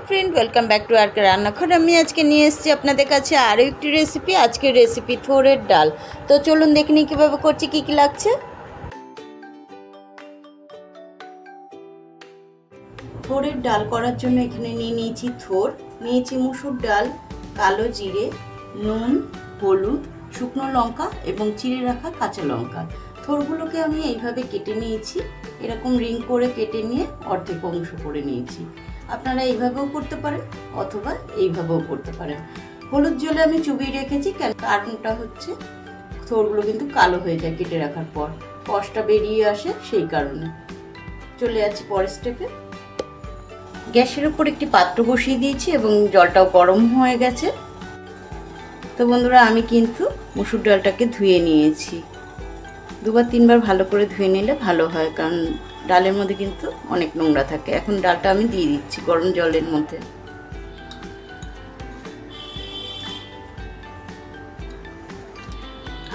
Friend welcome back to our Rannaghar. আমি আজকে নিয়ে এসেছি আপনাদের কাছে আরও একটি রেসিপি। আজকের রেসিপি থোড়ের ডাল। তো চলুন দেখে নিই কীভাবে করছি, কী কী লাগছে। থোড়ের ডাল করার জন্য এখানে নিয়ে নিয়েছি থোড়, নিয়েছি মুসুর ডাল, কালো জিরে, নুন, হলুদ, শুকনো লঙ্কা এবং চিড়ে রাখা কাঁচা লঙ্কা। থোড়গুলোকে আমি এইভাবে কেটে নিয়েছি, এরকম রিং করে কেটে নিয়ে অর্ধেক অংশ করে নিয়েছি। আপনারা এইভাবেও করতে পারেন অথবা এইভাবেও করতে পারেন। হলুদ জলে আমি চুবিয়ে রেখেছি, কারণটা হচ্ছে থোড়গুলো কিন্তু কালো হয়ে যায় কেটে রাখার পর, কষটা বেরিয়ে আসে, সেই কারণে। চলে যাচ্ছি পরের স্টেপে। গ্যাসের উপর একটি পাত্র বসিয়ে দিয়েছি এবং জলটাও গরম হয়ে গেছে। তো বন্ধুরা, আমি কিন্তু মুসুর ডালটাকে ধুয়ে নিয়েছি। দুবার তিনবার ভালো করে ধুয়ে নিলে ভালো হয়, কারণ ডালের মধ্যে কিন্তু অনেক নোংরা থাকে। এখন ডালটা আমি দিয়ে দিচ্ছি গরম জলের মধ্যে।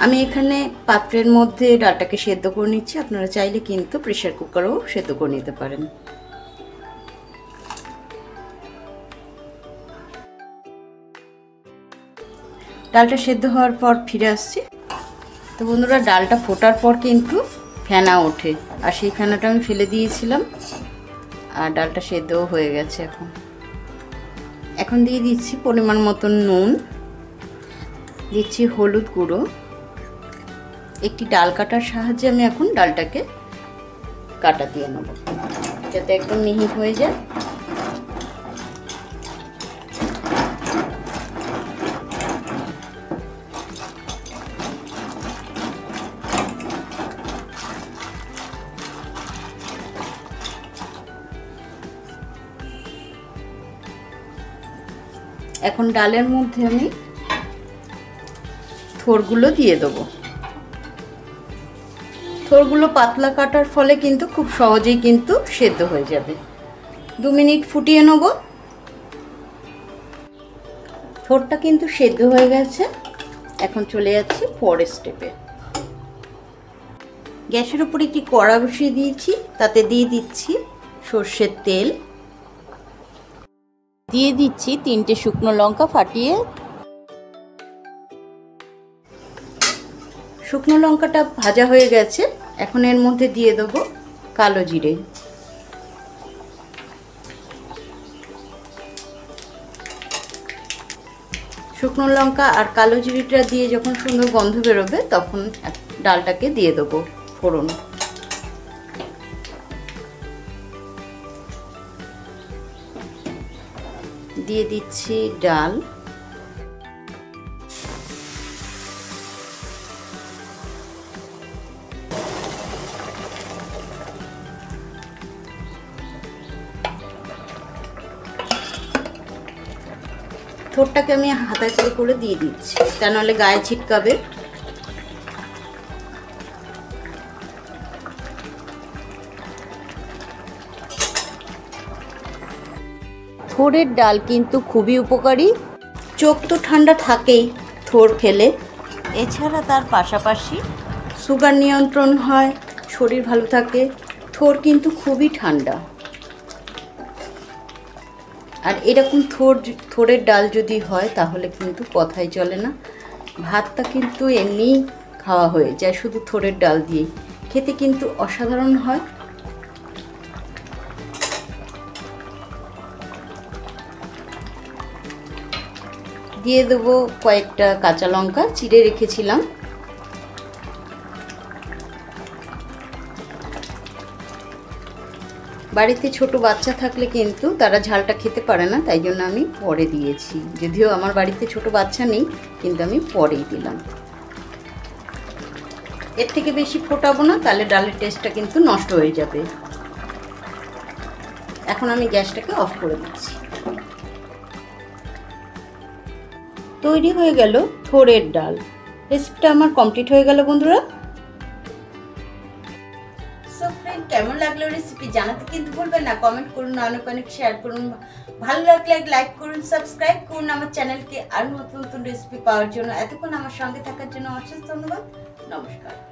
আমি এখানে পাত্রের মধ্যে ডালটাকে সেদ্ধ করে নিচ্ছি। আপনারা চাইলে কিন্তু প্রেসার কুকারেও সেদ্ধ করে নিতে পারেন। ডালটা সেদ্ধ হওয়ার পর ফিরে আসছি। তো বন্ধুরা, ডালটা ফোটার পর কিন্তু ফেনা ওঠে, আর সেই ফেনাটা আমি ফেলে দিয়েছিলাম, আর ডালটা সেদ্ধও হয়ে গেছে। এখন দিয়ে দিচ্ছি পরিমাণ মতন নুন, দিচ্ছি হলুদ গুঁড়ো। একটি ডাল কাটার সাহায্যে আমি এখন ডালটাকে কাটা দিয়ে নেব, যাতে একদম মিহি হয়ে যায়। এখন ডালের মধ্যে আমি থোড়গুলো দিয়ে দেবো। থোড়গুলো পাতলা কাটার ফলে কিন্তু খুব সহজেই কিন্তু সেদ্ধ হয়ে যাবে। 2 মিনিট ফুটিয়ে নেব। থোড়টা কিন্তু সেদ্ধ হয়ে গেছে। এখন চলে যাচ্ছি পরের স্টেপে। গ্যাসের উপর একটি কড়া বসিয়ে দিয়েছি, তাতে দিয়ে দিচ্ছি সর্ষের তেল, দিয়ে দিচ্ছি 3টে শুকনো লঙ্কা ফাটিয়ে। শুকনো লঙ্কাটা ভাজা হয়ে গেছে। এখন এর মধ্যে দিয়ে দেবো কালো জিরে, শুকনো লঙ্কা আর কালো জিরেটা দিয়ে যখন সুন্দর গন্ধ বেরোবে তখন ডালটাকে দিয়ে দেবো ফোড়ন। দিয়ে দিচ্ছি ডাল, থোড়টাকে আমি হাতাচাড়ি করে দিয়ে দিচ্ছি, তা নাহলে গায়ে ছিটকাবে। থোড়ের ডাল কিন্তু খুবই উপকারী। চোখ তো ঠান্ডা থাকেই থোড় খেলে, এছাড়া তার পাশাপাশি সুগার নিয়ন্ত্রণ হয়, শরীর ভালো থাকে। থোড় কিন্তু খুবই ঠান্ডা। আর এরকম থোড়ের ডাল যদি হয় তাহলে কিন্তু কথাই চলে না। ভাতটা কিন্তু এমনিই খাওয়া হয়ে যায় শুধু থোড়ের ডাল দিয়েই, খেতে কিন্তু অসাধারণ হয়। দিয়ে দেবো কয়েকটা কাঁচা লঙ্কা চিড়ে রেখেছিলাম। বাড়িতে ছোট বাচ্চা থাকলে কিন্তু তারা ঝালটা খেতে পারে না, তাই জন্য আমি পরে দিয়েছি। যদিও আমার বাড়িতে ছোট বাচ্চা নেই, কিন্তু আমি পরেই দিলাম। এর থেকে বেশি ফোটাবো না, তাহলে ডালের টেস্টটা কিন্তু নষ্ট হয়ে যাবে। এখন আমি গ্যাসটাকে অফ করে দিচ্ছি। তৈরি হয়ে গেল থোড়ের ডাল। রেসিপিটা আমার কমপ্লিট হয়ে গেল বন্ধুরা। সো ফ্রেন্ড, কেমন লাগলো রেসিপি জানাতে কিন্তু ভুলবেন না। কমেন্ট করুন, অনেক অনেক শেয়ার করুন, ভালো লাগলে লাইক করুন, সাবস্ক্রাইব করুন আমার চ্যানেলকে আরও নতুন নতুন রেসিপি পাওয়ার জন্য। এতক্ষণ আমার সঙ্গে থাকার জন্য অশেষ ধন্যবাদ। নমস্কার।